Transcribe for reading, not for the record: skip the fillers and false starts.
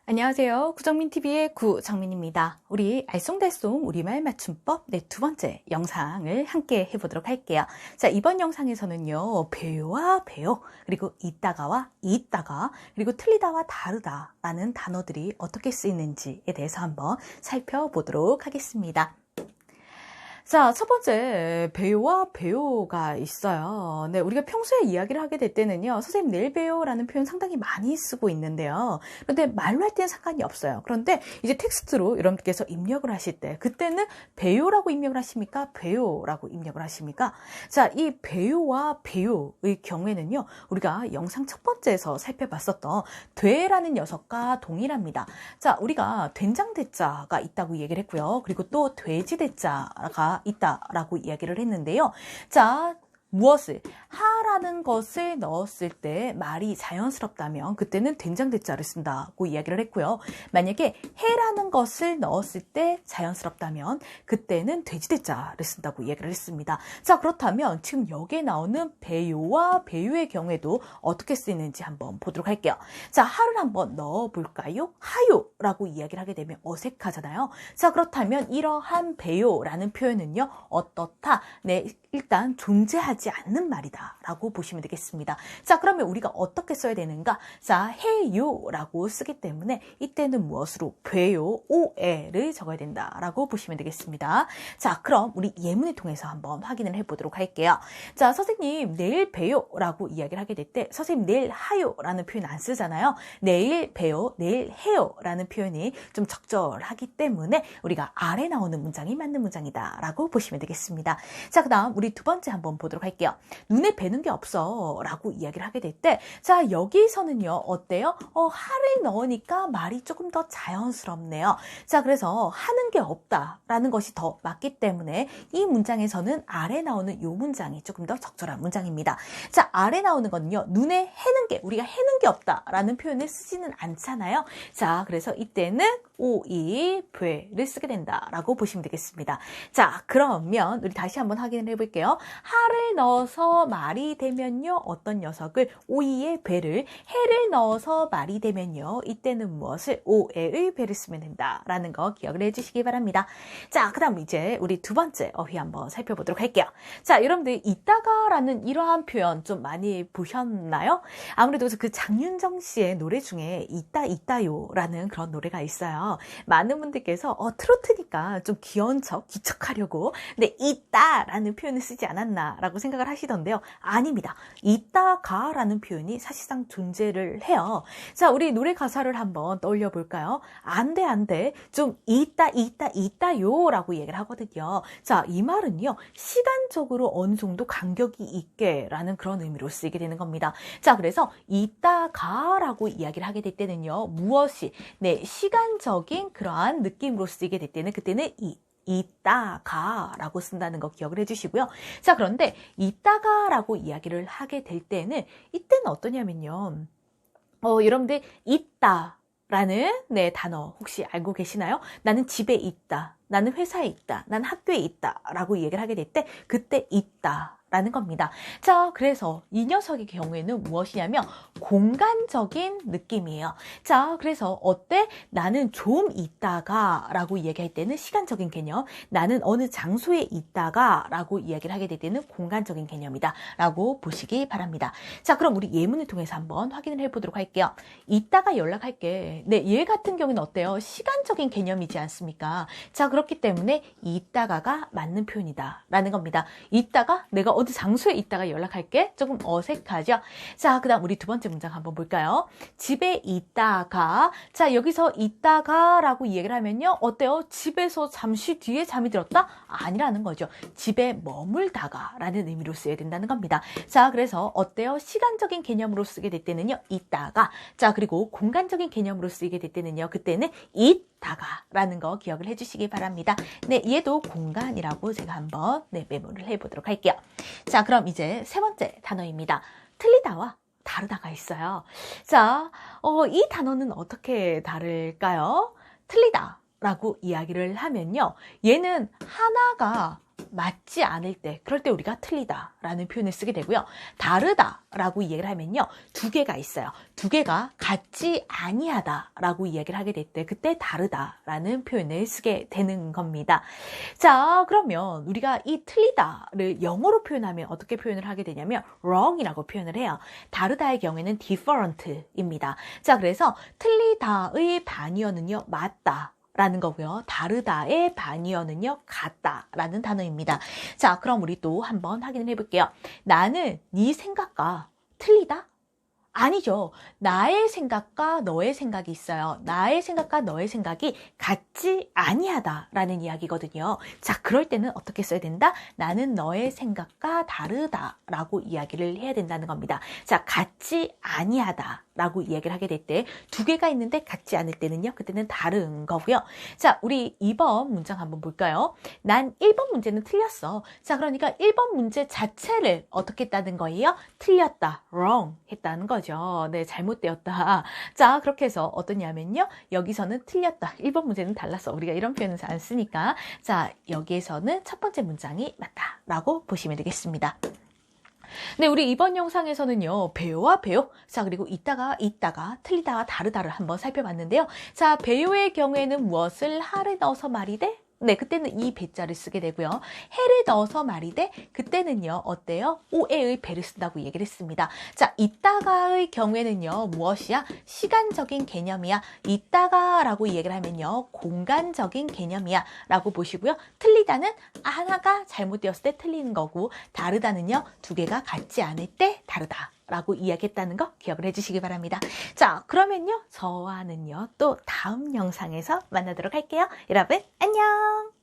안녕하세요. 구정민TV의 구정민입니다. 우리 알쏭달쏭 우리말 맞춤법 두 번째 영상을 함께 해보도록 할게요. 자, 이번 영상에서는요, 배요와 배요, 그리고 있다가와 있다가, 그리고 틀리다와 다르다 라는 단어들이 어떻게 쓰이는지에 대해서 한번 살펴보도록 하겠습니다. 자, 첫 번째 배요와 배요가 있어요. 네, 우리가 평소에 이야기를 하게 될 때는요, 선생님 내일 봬요라는 표현 상당히 많이 쓰고 있는데요. 그런데 말로 할 때는 상관이 없어요. 그런데 이제 텍스트로 여러분께서 입력을 하실 때 그때는 배요라고 입력을 하십니까? 배요라고 입력을 하십니까? 자, 이 배요와 배요의 경우에는요, 우리가 영상 첫 번째에서 살펴봤었던 되라는 녀석과 동일합니다. 자, 우리가 된장대자가 있다고 얘기를 했고요. 그리고 또 돼지대자가 있다라고 이야기를 했는데요. 자, 무엇을 하라는 것을 넣었을 때 말이 자연스럽다면 그때는 된장대자를 쓴다고 이야기를 했고요. 만약에 해라는 것을 넣었을 때 자연스럽다면 그때는 돼지대자를 쓴다고 이야기를 했습니다. 자, 그렇다면 지금 여기에 나오는 배요와 배요의 경우에도 어떻게 쓰이는지 한번 보도록 할게요. 자, 하를 한번 넣어볼까요? 하요라고 이야기를 하게 되면 어색하잖아요. 자, 그렇다면 이러한 배요라는 표현은요, 어떻다? 네, 일단 존재하지 않는 말이다 라고 보시면 되겠습니다. 자, 그러면 우리가 어떻게 써야 되는가? 자, 해요 라고 쓰기 때문에 이때는 무엇으로? 배요, 오에를 적어야 된다 라고 보시면 되겠습니다. 자, 그럼 우리 예문을 통해서 한번 확인을 해보도록 할게요. 자, 선생님 내일 봬요 라고 이야기를 하게 될 때 선생님 내일 하요 라는 표현 안 쓰잖아요. 내일 봬요, 내일 해요 라는 표현이 좀 적절하기 때문에 우리가 아래 나오는 문장이 맞는 문장이다 라고 보시면 되겠습니다. 자, 그 다음 우리 두 번째 한번 보도록 할게요. 눈에 뵈는 게 없어 라고 이야기를 하게 될 때, 자, 여기서는요, 어때요? 하를 넣으니까 말이 조금 더 자연스럽네요. 자, 그래서 하는 게 없다 라는 것이 더 맞기 때문에 이 문장에서는 아래 나오는 이 문장이 조금 더 적절한 문장입니다. 자, 아래 나오는 거는요, 눈에 해는 게, 우리가 해는 게 없다 라는 표현을 쓰지는 않잖아요. 자, 그래서 이때는 오이, 배를 쓰게 된다라고 보시면 되겠습니다. 자, 그러면 우리 다시 한번 확인을 해볼게요. 하를 넣어서 말이 되면요, 어떤 녀석을, 오이의 배를, 해를 넣어서 말이 되면요, 이때는 무엇을? 오에의 배를 쓰면 된다라는 거 기억을 해주시기 바랍니다. 자, 그 다음 이제 우리 두 번째 어휘 한번 살펴보도록 할게요. 자, 여러분들 이따가라는 이러한 표현 좀 많이 보셨나요? 아무래도 그 장윤정 씨의 노래 중에 있다요라는 그런 노래가 있어요. 많은 분들께서 트로트니까 좀 귀여운 척, 기척하려고 근데 있다라는 표현을 쓰지 않았나라고 생각을 하시던데요. 아닙니다. 있다가라는 표현이 사실상 존재를 해요. 자, 우리 노래 가사를 한번 떠올려 볼까요? 안 돼. 좀 있다요라고 얘기를 하거든요. 자, 이 말은요, 시간적으로 어느 정도 간격이 있게 라는 그런 의미로 쓰이게 되는 겁니다. 자, 그래서 있다가라고 이야기를 하게 될 때는요, 무엇이, 네, 시간적인 그러한 느낌으로 쓰이게 될 때는 그때는 있다가라고 쓴다는 거 기억을 해주시고요. 자, 그런데 있다가라고 이야기를 하게 될 때는 이때는 어떠냐면요, 여러분들 있다라는 네, 단어 혹시 알고 계시나요? 나는 집에 있다, 나는 회사에 있다, 나는 학교에 있다 라고 얘기를 하게 될 때 그때 있다 라는 겁니다. 자, 그래서 이 녀석의 경우에는 무엇이냐면 공간적인 느낌이에요. 자, 그래서 어때? 나는 좀 있다가 라고 이야기할 때는 시간적인 개념, 나는 어느 장소에 있다가 라고 이야기를 하게 될 때는 공간적인 개념이다 라고 보시기 바랍니다. 자, 그럼 우리 예문을 통해서 한번 확인을 해보도록 할게요. 이따가 연락할게. 네, 얘 같은 경우는 어때요? 시간적인 개념이지 않습니까? 자, 그렇기 때문에 이따가가 맞는 표현이다 라는 겁니다. 이따가 내가 어디 장소에 있다가 연락할게. 조금 어색하죠? 자, 그 다음 우리 두 번째 문장 한번 볼까요? 집에 있다가, 자, 여기서 있다가 라고 얘기를 하면요, 어때요? 집에서 잠시 뒤에 잠이 들었다? 아니라는 거죠. 집에 머물다가 라는 의미로 쓰여야 된다는 겁니다. 자, 그래서 어때요? 시간적인 개념으로 쓰게 될 때는요, 있다가. 자, 그리고 공간적인 개념으로 쓰이게 될 때는요, 그때는 있다가라는 거 기억을 해주시기 바랍니다. 네, 얘도 공간이라고 제가 한번 메모를 해보도록 할게요. 자, 그럼 이제 세 번째 단어입니다. 틀리다와 다르다가 있어요. 자, 이 단어는 어떻게 다를까요? 틀리다라고 이야기를 하면요, 얘는 하나가 맞지 않을 때, 그럴 때 우리가 틀리다 라는 표현을 쓰게 되고요. 다르다 라고 이야기를 하면요, 두 개가 있어요. 두 개가 같지 아니하다 라고 이야기를 하게 될 때, 그때 다르다 라는 표현을 쓰게 되는 겁니다. 자, 그러면 우리가 이 틀리다를 영어로 표현하면 어떻게 표현을 하게 되냐면 wrong이라고 표현을 해요. 다르다의 경우에는 different입니다. 자, 그래서 틀리다의 반의어는요, 맞다 라는 거고요. 다르다의 반의어는요, 같다 라는 단어입니다. 자, 그럼 우리 또 한번 확인을 해볼게요. 나는 네 생각과 틀리다? 아니죠. 나의 생각과 너의 생각이 있어요. 나의 생각과 너의 생각이 같지 아니하다라는 이야기거든요. 자, 그럴 때는 어떻게 써야 된다? 나는 너의 생각과 다르다라고 이야기를 해야 된다는 겁니다. 자, 같지 아니하다라고 이야기를 하게 될 때 두 개가 있는데 같지 않을 때는요, 그때는 다른 거고요. 자, 우리 2번 문장 한번 볼까요? 난 1번 문제는 틀렸어. 자, 그러니까 1번 문제 자체를 어떻게 했다는 거예요? 틀렸다, wrong 했다는 거죠. 네, 잘못되었다. 자, 그렇게 해서 어떠냐면요, 여기서는 틀렸다. 1번 문제는 달랐어. 우리가 이런 표현은 안 쓰니까. 자, 여기에서는 첫 번째 문장이 맞다라고 보시면 되겠습니다. 네, 우리 이번 영상에서는요, 배요와 배요. 자, 그리고 있다가 틀리다와 다르다를 한번 살펴봤는데요. 자, 배요의 경우에는 무엇을 하를 넣어서 말이 돼? 네, 그때는 이 배자를 쓰게 되고요. 해를 넣어서 말이 돼? 그때는요, 어때요? 오해의 배를 쓴다고 얘기를 했습니다. 자, 있다가의 경우에는요, 무엇이야? 시간적인 개념이야. 있다가라고 얘기를 하면요, 공간적인 개념이야 라고 보시고요. 틀리다는 하나가 잘못되었을 때 틀리는 거고, 다르다는요, 두 개가 같지 않을 때 다르다 라고 이야기했다는 거 기억을 해주시기 바랍니다. 자, 그러면요, 저와는요, 또 다음 영상에서 만나도록 할게요. 여러분, 안녕!